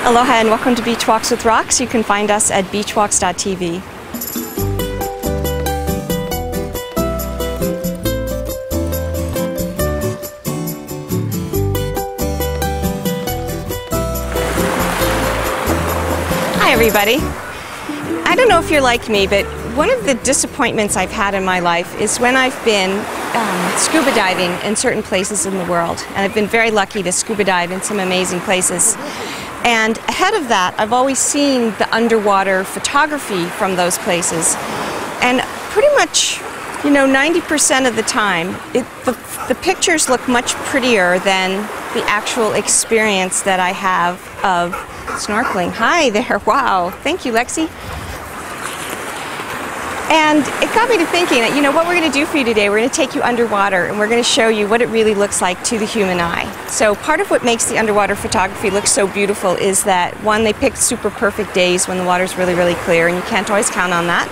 Aloha and welcome to Beach Walks with Rocks. You can find us at beachwalks.tv. Hi everybody. I don't know if you're like me, but one of the disappointments I've had in my life is when I've been scuba diving in certain places in the world. And I've been very lucky to scuba dive in some amazing places. And ahead of that, I've always seen the underwater photography from those places. And pretty much, 90% of the time, the pictures look much prettier than the actual experience that I have of snorkeling. Hi there, wow. Thank you, Lexi. And it got me to thinking that, what we're going to do for you today, we're going to take you underwater and we're going to show you what it really looks like to the human eye. So part of what makes the underwater photography look so beautiful is that, one, they pick super perfect days when the water's really, really clear, and you can't always count on that.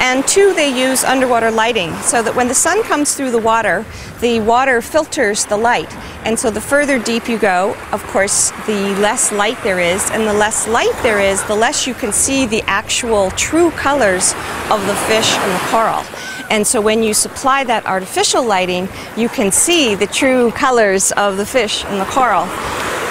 And two, they use underwater lighting so that when the sun comes through the water filters the light. And so the further deep you go, of course, the less light there is. And the less light there is, the less you can see the actual true colors of the fish and the coral. And so when you supply that artificial lighting, you can see the true colors of the fish and the coral.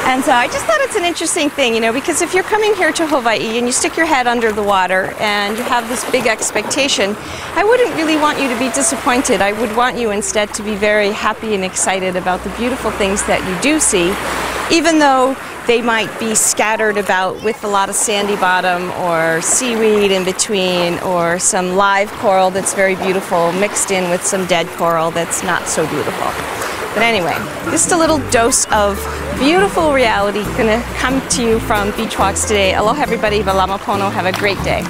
And so I just thought it's an interesting thing, because if you're coming here to Hawaii and you stick your head under the water and you have this big expectation, I wouldn't really want you to be disappointed. I would want you instead to be very happy and excited about the beautiful things that you do see, even though they might be scattered about with a lot of sandy bottom or seaweed in between, or some live coral that's very beautiful mixed in with some dead coral that's not so beautiful. But anyway, just a little dose of beautiful reality going to come to you from Beach Walks today. Aloha everybody, Valama Pono, have a great day.